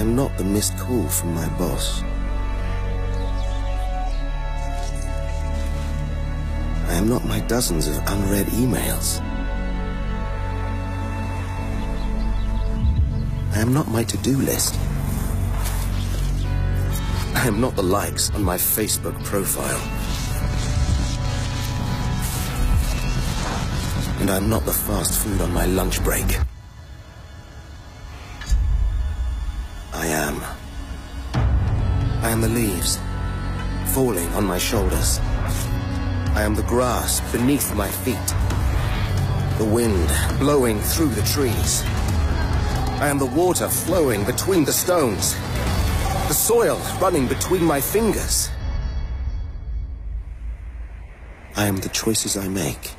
am not the missed call from my boss. I am not my dozens of unread emails. I am not my to-do list. I am not the likes on my Facebook profile. And I'm not the fast food on my lunch break. I am the leaves falling on my shoulders. I am the grass beneath my feet. The wind blowing through the trees. I am the water flowing between the stones. The soil running between my fingers. I am the choices I make.